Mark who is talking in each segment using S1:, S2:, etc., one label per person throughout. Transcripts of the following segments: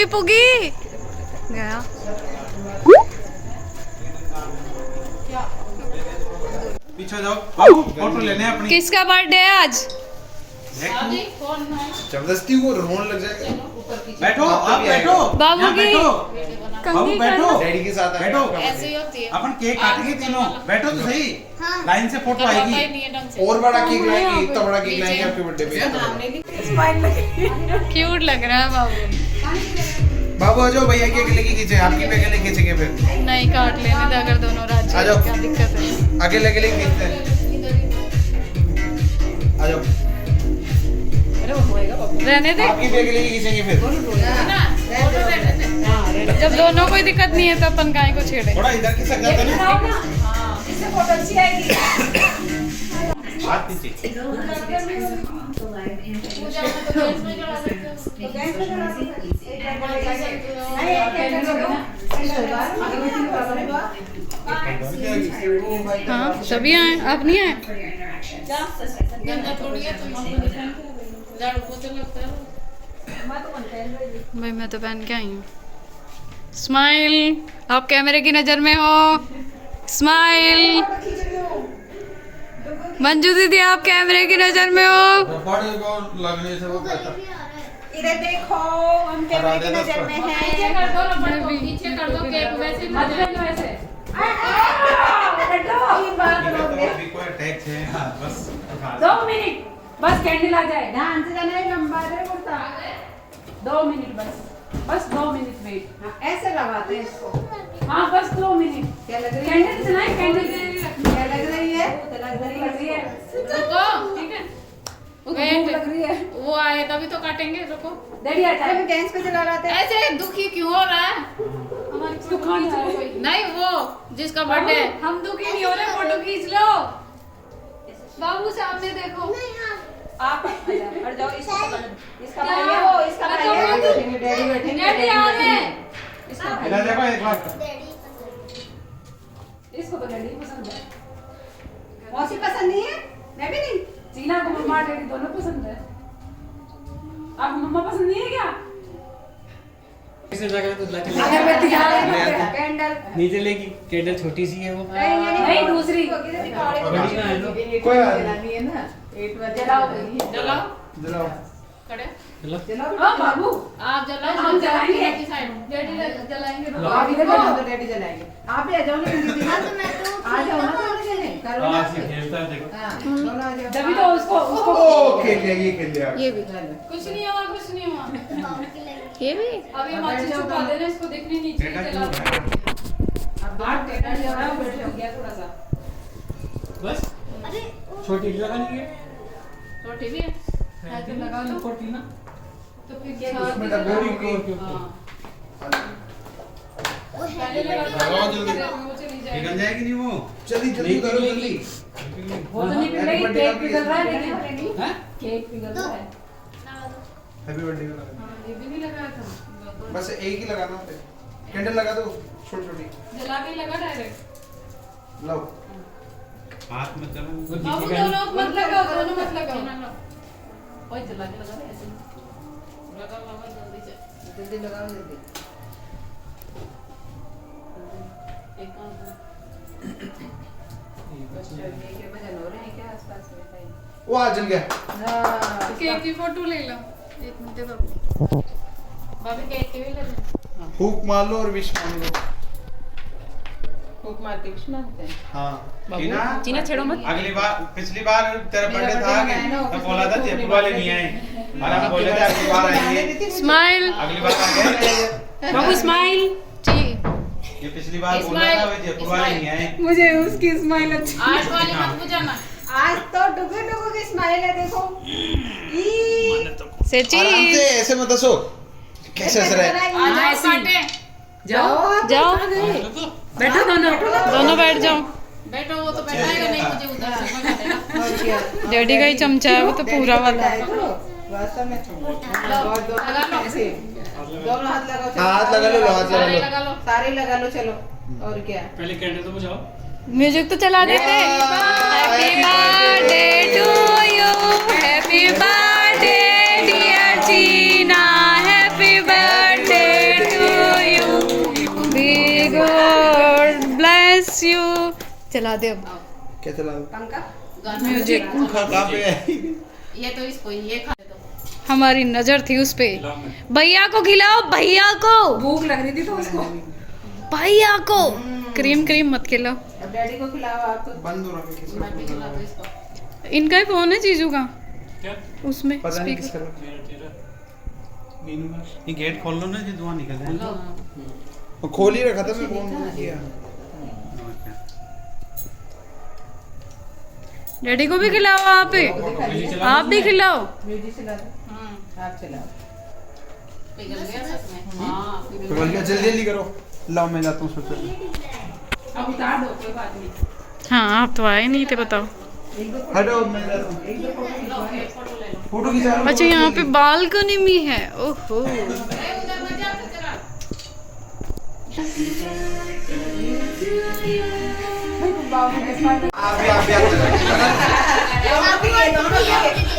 S1: पुगी पुगी गया।
S2: पीछे जाओ बाबू, फोटो लेने अपनी।
S1: किसका बर्थडे है आज?
S3: जबरदस्ती वो रोने लग जाएगा।
S2: बैठो आप, बैठो
S1: बाबू
S2: यहाँ
S1: की
S2: बैठो, बाबू बैठो,
S3: डैडी के साथ
S2: बैठो।
S4: ऐसे ही होती है।
S2: अपन केक काटेंगे तीनों, बैठो तो सही। लाइन से फोटो आएगी।
S3: और बड़ा केक लाएंगे, इतना बड़ा केक लाएंगे आपके बर्थडे पे।
S1: क्यूट लग रहा है बाबू।
S3: बाबू आ जाओ, भैया केक लेके खींचे, आपकी पे अकेले खींचेंगे फिर।
S1: नहीं काट लेने दे अगर दोनों राज्य
S3: आ जाओ।
S1: क्या दिक्कत है?
S3: अकेले अकेले खींचते हैं। आ जाओ,
S1: रहने दे।
S3: आपकी पे अकेले खींचेंगे फिर।
S1: जब दोनों कोई दिक्कत नहीं है तो अपन गाय को छेड़े।
S2: थोड़ा इधर की सकते हैं ना।
S4: इससे फोटो अच्छी आएगी।
S2: हाथ नीचे।
S1: हाँ सभी आए, आप नहीं आए? भाई मैं तो पहन के आई हूँ। स्माइल, आप कैमरे की नजर में हो। स्माइल। मंजू दीदी आप कैमरे की नजर में हो।
S3: बड़े को लगने से वो कहता।
S4: इधर देखो, हम कैमरे की नजर में हैं। पीछे कर दो केक वैसे वैसे।
S2: अभी कोई अटैक है, हाँ, बस
S4: 2 मिनट बस, कैंडल आ जाए। ध्यान से जाना है, लंबा है कुर्ता। 2 मिनट बस 2 मिनट वेट। हाँ, ऐसे लगाते हैं इसको। हाँ बस 2 मिनट। क्या लग रही है? कैंडल चलाए, कैंडल क्या लग रही है? लग रही है। रुको, ठीक है। वेट लग रही है। वो आए तभी तो काटेंगे। रुको डैडी आ जाए। हम गैस पे जला रहे थे। ऐसे दुखी क्यों हो रहा है? हमारी दुकान है नहीं, वो जिसका बर्थडे है। हम दुखी नहीं हो रहे, फोटो खींच लो। बाबू सामने देखो। आप हट जाओ, इसका पहले वो, इसका पहले डैडी बैठेंगे। डैडी आ रहे हैं।
S2: इधर देखो एक बार।
S4: इसको तो डैडी पसंद है। मौसी पसंद नहीं है? मैं भी नहीं। जीना को मम्मा डैडी दोनों पसंद है। आपको मम्मा पसंद नहीं है क्या? कैंडल
S5: नीचे लेगी, कैंडल छोटी सी है वो।
S4: नहीं, दूसरी
S3: कोई बात नहीं।
S4: जलाओ
S3: जलाओ।
S4: खड़े
S5: चलो
S4: जलाओ। हाँ बाबू आप जलाओ, हम जलाएंगे। डैडी जलाएंगे। आप इधर बैठो तो डैडी जलाएंगे। आप भी आ जाओ ना, दीदी ना। आ जाओ ना, करो ना।
S5: खेलता है देखो।
S4: जब तो उसको
S3: ओ खेल लिया, ये खेल लिया।
S1: ये भी,
S4: कुछ नहीं हुआ, कुछ नहीं हुआ।
S1: ये भी।
S4: अभी माचिस छुपा देना, इसको देखने नीचे
S2: बेटा
S4: जला।
S2: क्यों है?
S4: अब बाहर टेढ़ा जला, बैठ गया थोड़ा सा।
S5: बस छोटी लगानी है,
S4: रोटी भी है
S5: तो लगा लो छोटी ना।
S4: तो फिर क्या?
S3: उसमें डबोरी की।
S4: पहले लगा
S3: लगाओ जल्दी।
S4: वो चली जाएगी।
S2: निकल जाएगी नहीं वो।
S3: जल्दी जल्दी करो, जल्दी।
S4: वो तो नहीं पिघल रही, केक पिघल रहा है लेकिन
S5: हैं?
S4: केक पिघल रहा है।
S3: हैप्पी बर्थडे का लगा।
S4: हाँ, ये भी नहीं लगाया था।
S3: बस एक ही लगाना होता है। कैंडल लगा दो छोटी छोटी।
S4: जला के लगा डायरेक्ट।
S3: लो।
S2: हाथ में चलो।
S5: वो
S4: बाबू
S5: नीचे
S4: दोनों मत लगाओ, दोनों मत लगाओ। ओए जला के लगा दे ऐसे। लगा जल्दी से। जल्दी लगाओ जल्दी। एक काम करो। अच्छा, ये क्या बजन हो रहे हैं क्या आसपास में कहीं?
S3: वो आ जल गया।
S1: केक की फोटो ले लो। एक मिनट दे बाबू।
S4: भाभी केक के भी ले लो।
S3: फूक मार लो और विश मांग लो।
S4: फूक मार के विश मांगते हैं।
S3: हाँ।
S1: जीना छेड़ो मत।
S2: अगली बार, पिछली बार तेरा बर्थडे था कि तब बोला था जयपुर वाले नहीं आए, और हम बोले थे अगली बार आएंगे।
S1: स्माइल
S2: अगली बार आ गए।
S1: बाबू, स्माइल जी।
S2: ये पिछली बार बोला था वे जयपुर वाले नहीं आए।
S4: मुझे उसकी स्माइल अच्छी। आज वाली मत बुझाना। आज तो डुगू डुगू की स्माइल है, देखो।
S1: सेची
S3: आराम से, ऐसे मत हंसो। कैसे हंस रहा है?
S4: आज काटे। जाओ
S1: जाओ,
S4: बैठो
S1: दोनों बैठ जाओ।
S4: बैठो, वो तो बैठाएगा नहीं मुझे उधर से भगाएगा।
S1: डैडी का ही चमचा है वो तो पूरा वाला।
S4: वास्तव में लगा लो ऐसे। दोनों हाथ लगाओ।
S3: हाथ लगा लो, हाथ लगा लो।
S4: लगा लो, सारे लगा लो। चलो और क्या?
S5: पहले कैंडल तो बुझाओ।
S1: म्यूजिक तो चला देते। Happy birthday to you, happy birthday dear Gina, happy birthday चला दे अब
S3: क्या चला
S4: पंखा
S1: म्यूजिक।
S3: कहाँ पे है?
S4: ये तो इसको ये खा दो।
S1: हमारी नजर थी उस पे। भैया को खिलाओ, भैया को,
S4: भूख लग रही थी तो उसको।
S1: भैया को। क्रीम क्रीम मत खिलाओ।
S4: अब डैडी को खिलाओ, आप तो
S3: बंद हो रहा है किसका
S4: मैं भी
S3: फोन
S4: खिला
S3: आ
S4: दो
S3: रहा है?
S4: इसको।
S1: इनका ही फोन है जीजू का
S5: क्या
S1: उसमें
S3: पता नहीं
S1: स्पीकर।
S3: किसका लगा।
S5: मेरा तेरा मीनू का
S2: ये गेट खोल लो ना जी, धुआं निकल जाए।
S3: वो खोल ही रखा था मैं फोन किया।
S1: डैडी को भी खिलाओ आप भी। आप भी खिलाओ।
S4: म्यूजिक चला दो। आप चलाओ। पिघल गया सच में। हाँ पिघल
S3: तो बोलिए जल्दी जल्दी करो। लाओ मैं जाता हूँ सोचो।
S4: गया। अब उतार दो, कोई बात नहीं।
S1: हाँ आप तो आए नहीं थे, बताओ।
S3: हटो मैं जाता हूँ।
S4: लो, एक फोटो ले लो।
S3: फोटो खिंचा लो।
S1: अच्छा यहाँ पे बालकनी भी है। ओहो
S4: उधर मत जा, चला।
S3: आप भी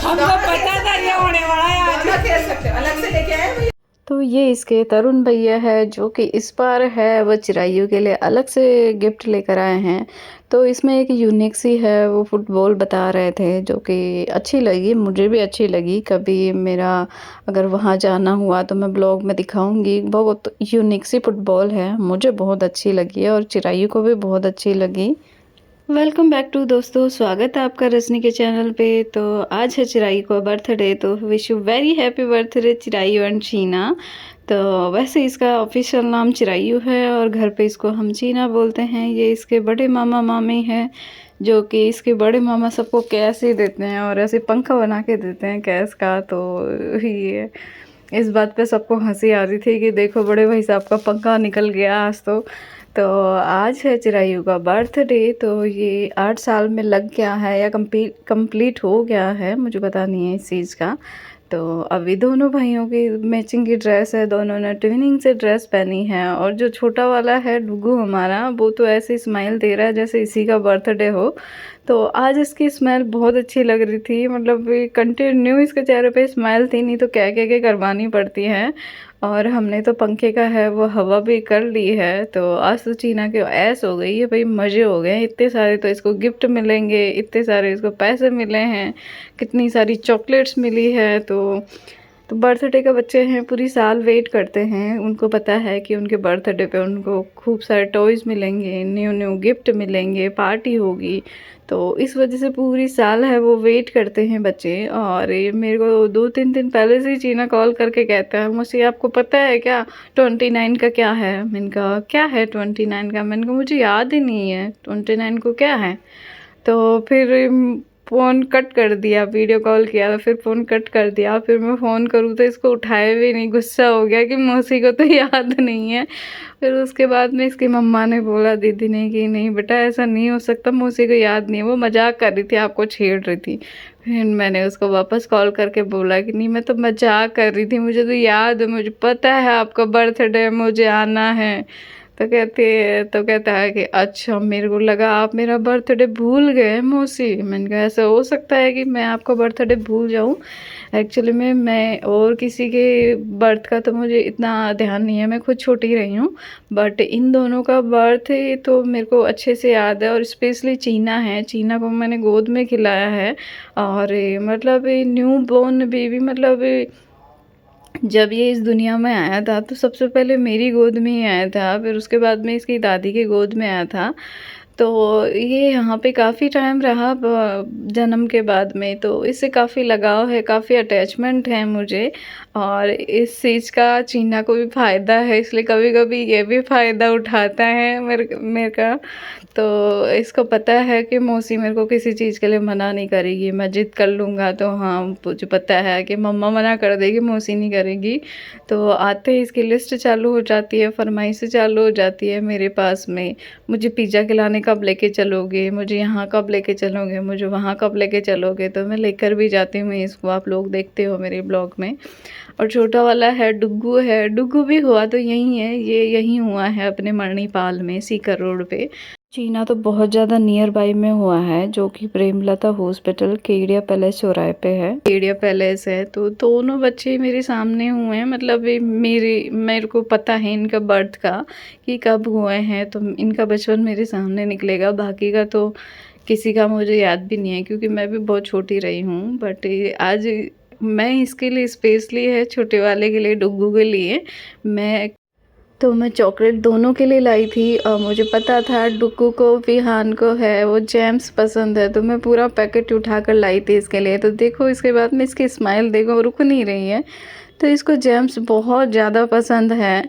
S4: हमको पता था ये होने वाला है आज। खेल सकते हो, अलग से लेके आए भैया।
S1: तो ये इसके तरुण भैया है जो कि इस बार है वो चिराइयों के लिए अलग से गिफ्ट लेकर आए हैं। तो इसमें एक यूनिक सी है, वो फुटबॉल बता रहे थे जो कि अच्छी लगी, मुझे भी अच्छी लगी। कभी मेरा अगर वहाँ जाना हुआ तो मैं ब्लॉग में दिखाऊंगी। बहुत यूनिक सी फुटबॉल है, मुझे बहुत अच्छी लगी है और चिराइयों को भी बहुत अच्छी लगी। वेलकम बैक टू दोस्तों, स्वागत है आपका रजनी के चैनल पे। तो आज है चिराई का बर्थडे, तो wish you very happy birthday Chirai and Cheena. तो वैसे इसका ऑफिशियल नाम चिरायू है और घर पे इसको हम चीना बोलते हैं। ये इसके बड़े मामा मामी हैं जो कि इसके बड़े मामा सबको कैश ही देते हैं और ऐसे पंखा बना के देते हैं कैश का। तो ये इस बात पे सबको हंसी आ रही थी कि देखो बड़े भाई साहब का पंखा निकल गया आज। तो आज है चिरायू का बर्थडे। तो ये 8 साल में लग गया है या कंप्लीट हो गया है, मुझे पता नहीं है इस चीज़ का। तो अभी दोनों भाइयों की मैचिंग की ड्रेस है, दोनों ने ट्विनिंग से ड्रेस पहनी है। और जो छोटा वाला है डुगू हमारा, वो तो ऐसे स्माइल दे रहा है जैसे इसी का बर्थडे हो। तो आज इसकी स्माइल बहुत अच्छी लग रही थी, मतलब कंटिन्यू इसके चेहरे पे स्माइल थी, नहीं तो क्या क्या क्या करवानी पड़ती है। और हमने तो पंखे का है वो हवा भी कर ली है। तो आज तो चीना की ऐस हो गई है भाई, मज़े हो गए। इतने सारे तो इसको गिफ्ट मिलेंगे, इतने सारे इसको पैसे मिले हैं, कितनी सारी चॉकलेट्स मिली है। तो बर्थडे का बच्चे हैं, पूरी साल वेट करते हैं। उनको पता है कि उनके बर्थडे पे उनको खूब सारे टॉयज़ मिलेंगे, न्यू न्यू गिफ्ट मिलेंगे, पार्टी होगी। तो इस वजह से पूरी साल है वो वेट करते हैं बच्चे। और ये मेरे को 2-3 दिन पहले से ही चीना कॉल करके कहता है, मुझसे आपको पता है क्या 29 का क्या है? मैंने कहा क्या है 29 का? मैंने कहा मुझे याद ही नहीं है 29 को क्या है। तो फिर फ़ोन कट कर दिया, वीडियो कॉल किया तो फिर फ़ोन कट कर दिया। फिर मैं फ़ोन करूँ तो इसको उठाए भी नहीं, गुस्सा हो गया कि मौसी को तो याद नहीं है। फिर उसके बाद में इसकी मम्मा ने बोला, दीदी ने, कि नहीं बेटा ऐसा नहीं हो सकता, मौसी को याद नहीं है, वो मजाक कर रही थी, आपको छेड़ रही थी। फिर मैंने उसको वापस कॉल करके बोला कि नहीं मैं तो मजाक कर रही थी, मुझे तो याद है, मुझे पता है आपका बर्थडे है, मुझे आना है। तो कहता है कि अच्छा मेरे को लगा आप मेरा बर्थडे भूल गए मौसी। मैंने कहा ऐसा हो सकता है कि मैं आपका बर्थडे भूल जाऊं। एक्चुअली में मैं और किसी के बर्थ का तो मुझे इतना ध्यान नहीं है, मैं खुद छोटी रही हूँ। बट इन दोनों का बर्थ तो मेरे को अच्छे से याद है। और स्पेशली चीना है, चीना को मैंने गोद में खिलाया है। और मतलब न्यू बॉर्न बेबी, मतलब जब ये इस दुनिया में आया था तो सबसे पहले मेरी गोद में ही आया था, फिर उसके बाद में इसकी दादी के गोद में आया था। तो ये यहाँ पे काफ़ी टाइम रहा जन्म के बाद में, तो इससे काफ़ी लगाव है, काफ़ी अटैचमेंट है मुझे। और इस चीज़ का चीना को भी फ़ायदा है, इसलिए कभी कभी ये भी फ़ायदा उठाता है मेरे का। तो इसको पता है कि मौसी मेरे को किसी चीज़ के लिए मना नहीं करेगी, मैं जिद कर लूँगा तो हाँ मुझे पता है कि मम्मा मना कर देगी, मौसी नहीं करेगी। तो आते ही इसकी लिस्ट चालू हो जाती है, फरमाइशें चालू हो जाती है मेरे पास में। मुझे पिज़्ज़ा खिलाने कब लेके चलोगे, मुझे यहाँ कब लेके चलोगे, मुझे वहाँ कब लेके चलोगे। तो मैं लेकर भी जाती हूँ इसको, आप लोग देखते हो मेरे ब्लॉग में। और छोटा वाला है डुग्गू है, डुग्गू भी हुआ तो यहीं है, ये यहीं हुआ है अपने मणिपाल में, सीकर रोड पे। चीना तो बहुत ज़्यादा नियर बाई में हुआ है, जो कि प्रेमलता हॉस्पिटल केडिया पैलेस चौराहे पे है। केडिया पैलेस है, तो दोनों बच्चे मेरे सामने हुए हैं। मतलब ये मेरे को पता है इनका बर्थ का कि कब हुए हैं, तो इनका बचपन मेरे सामने निकलेगा। बाकी का तो किसी का मुझे याद भी नहीं है, क्योंकि मैं भी बहुत छोटी रही हूँ। बट आज मैं इसके लिए स्पेशली है, छोटे वाले के लिए, डुग्गू के लिए मैं चॉकलेट दोनों के लिए लाई थी। और मुझे पता था डुक्कू को, विहान को है वो जेम्स पसंद है, तो मैं पूरा पैकेट उठाकर लाई थी इसके लिए। तो देखो इसके बाद में इसकी स्माइल देखो, रुक नहीं रही है। तो इसको जेम्स बहुत ज़्यादा पसंद है।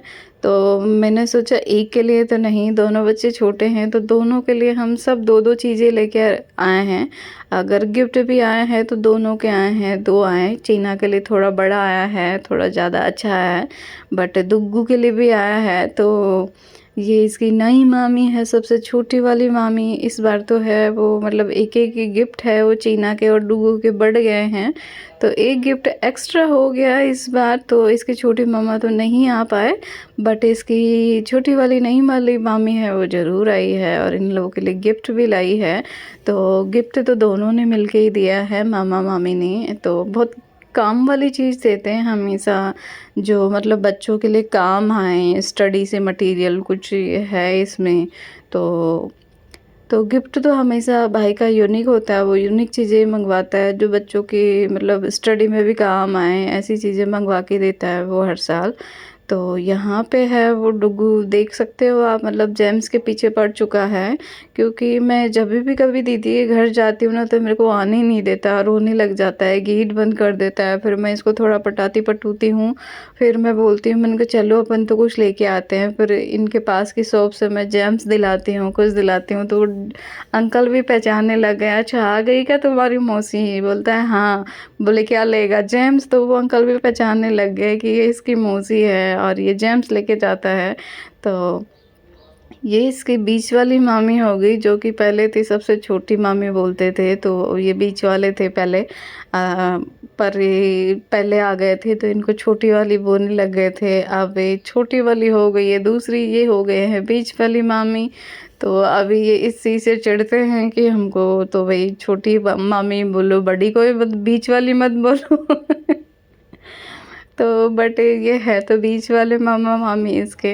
S1: तो मैंने सोचा एक के लिए तो नहीं, दोनों बच्चे छोटे हैं, तो दोनों के लिए हम सब दो दो चीज़ें लेके आए हैं। अगर गिफ्ट भी आए हैं तो दोनों के आए हैं, दो आए। चीना के लिए थोड़ा बड़ा आया है, थोड़ा ज़्यादा अच्छा है, बट दुग्गू के लिए भी आया है। तो ये इसकी नई मामी है, सबसे छोटी वाली मामी। इस बार तो है वो, मतलब एक एक गिफ्ट है वो, चीना के और डुग्गू के बढ़ गए हैं, तो एक गिफ्ट एक्स्ट्रा हो गया इस बार। तो इसकी छोटी मामा तो नहीं आ पाए, बट इसकी छोटी वाली नई वाली मामी है वो ज़रूर आई है, और इन लोगों के लिए गिफ्ट भी लाई है। तो गिफ्ट तो दोनों ने मिलके ही दिया है, मामा मामी ने। तो बहुत काम वाली चीज़ देते हैं हमेशा, जो मतलब बच्चों के लिए काम आए, स्टडी से मटेरियल कुछ है इसमें। तो गिफ्ट तो हमेशा भाई का यूनिक होता है, वो यूनिक चीज़ें मंगवाता है जो बच्चों की मतलब स्टडी में भी काम आए, ऐसी चीज़ें मंगवा के देता है वो हर साल। तो यहाँ पे है वो डुग्गू, देख सकते हो आप, मतलब जेम्स के पीछे पड़ चुका है। क्योंकि मैं जब भी कभी दीदी के घर जाती हूँ ना, तो मेरे को आने ही नहीं देता, रोने लग जाता है, गेट बंद कर देता है। फिर मैं इसको थोड़ा पटाती पटूती हूँ, फिर मैं बोलती हूँ, मैंने कहा चलो अपन तो कुछ लेके आते हैं। फिर इनके पास की शॉप से मैं जेम्स दिलाती हूँ, कुछ दिलाती हूँ, तो अंकल भी पहचानने लग गए। अच्छा आ गई क्या तुम्हारी मौसी? बोलता है हाँ। बोले क्या लेगा? जेम्स। तो वो अंकल भी पहचानने लग गए कि ये इसकी मौसी है और ये जेम्स लेके जाता है। तो ये इसकी बीच वाली मामी हो गई, जो कि पहले थी सबसे छोटी मामी बोलते थे, तो ये बीच वाले थे पहले। पर ये पहले आ गए थे तो इनको छोटी वाली बोलने लग गए थे। अब ये छोटी वाली हो गई है, दूसरी ये हो गए हैं बीच वाली मामी। तो अभी ये इस चीज़ से चिढ़ते हैं कि हमको तो भाई छोटी मामी बोलो, बड़ी कोई बीच वाली मत बोलो। तो बट ये है तो बीच वाले मामा मामी इसके।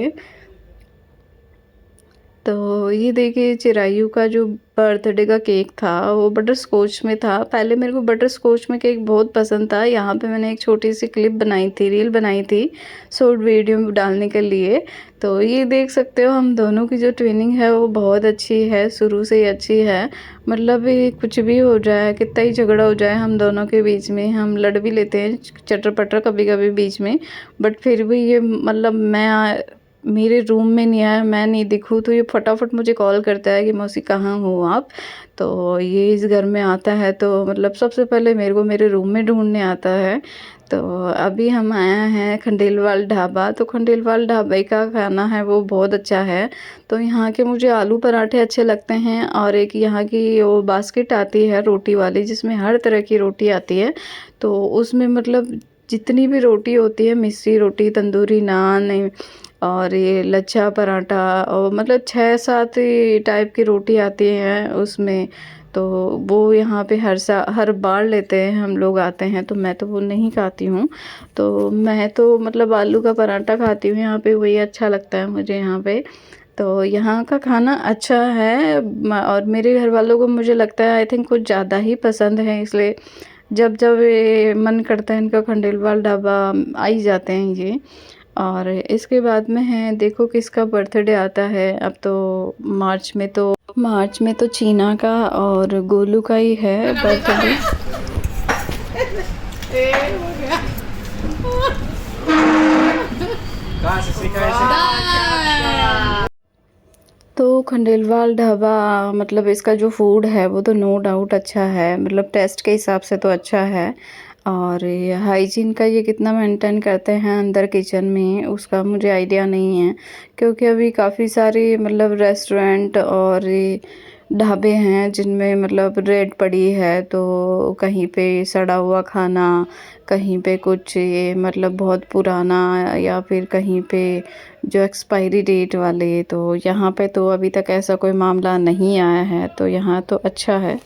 S1: तो ये देखिए चिरायू का जो बर्थडे का केक था वो बटर स्कॉच में था। पहले मेरे को बटर स्कॉच में केक बहुत पसंद था। यहाँ पे मैंने एक छोटी सी क्लिप बनाई थी, रील बनाई थी शॉर्ट वीडियो में डालने के लिए। तो ये देख सकते हो हम दोनों की जो ट्विनिंग है वो बहुत अच्छी है, शुरू से ही अच्छी है। मतलब ये कुछ भी हो जाए, कितना ही झगड़ा हो जाए हम दोनों के बीच में, हम लड़ भी लेते हैं चटर पटर कभी कभी बीच में, बट फिर भी ये मतलब मेरे रूम में नहीं आया, मैं नहीं दिखूँ तो ये फटाफट मुझे कॉल करता है कि मौसी कहाँ हो आप। तो ये इस घर में आता है तो मतलब सबसे पहले मेरे को मेरे रूम में ढूंढने आता है। तो अभी हम आया हैं खंडेलवाल ढाबा। तो खंडेलवाल ढाबे का खाना है वो बहुत अच्छा है। तो यहाँ के मुझे आलू पराठे अच्छे लगते हैं, और एक यहाँ की वो बास्केट आती है रोटी वाली, जिसमें हर तरह की रोटी आती है। तो उसमें मतलब जितनी भी रोटी होती है, मिस्सी रोटी, तंदूरी नान, और ये लच्छा पराठा, और मतलब 6-7 टाइप की रोटी आती हैं उसमें। तो वो यहाँ पे हर बार लेते हैं, हम लोग आते हैं, तो मैं तो वो नहीं खाती हूँ। तो मैं तो मतलब आलू का पराठा खाती हूँ यहाँ पे, वही अच्छा लगता है मुझे यहाँ पे। तो यहाँ का खाना अच्छा है, और मेरे घर वालों को मुझे लगता है आई थिंक कुछ ज़्यादा ही पसंद है, इसलिए जब जब ये मन करता है इनका खंडेलवाल ढाबा आ ही जाते हैं ये। और इसके बाद में है, देखो किसका बर्थडे आता है अब तो मार्च में तो चीना का और गोलू का ही है बर्थडे।
S3: कहाँ से सीखा ऐसे?
S1: तो खंडेलवाल ढाबा मतलब इसका जो फूड है वो तो नो डाउट अच्छा है, मतलब टेस्ट के हिसाब से तो अच्छा है। और ये हाइजीन का ये कितना मेंटेन करते हैं अंदर किचन में उसका मुझे आइडिया नहीं है, क्योंकि अभी काफ़ी सारे मतलब रेस्टोरेंट और ढाबे हैं जिनमें मतलब रेड पड़ी है, तो कहीं पे सड़ा हुआ खाना, कहीं पे कुछ ये मतलब बहुत पुराना, या फिर कहीं पे जो एक्सपायरी डेट वाले। तो यहाँ पे तो अभी तक ऐसा कोई मामला नहीं आया है, तो यहाँ तो अच्छा है।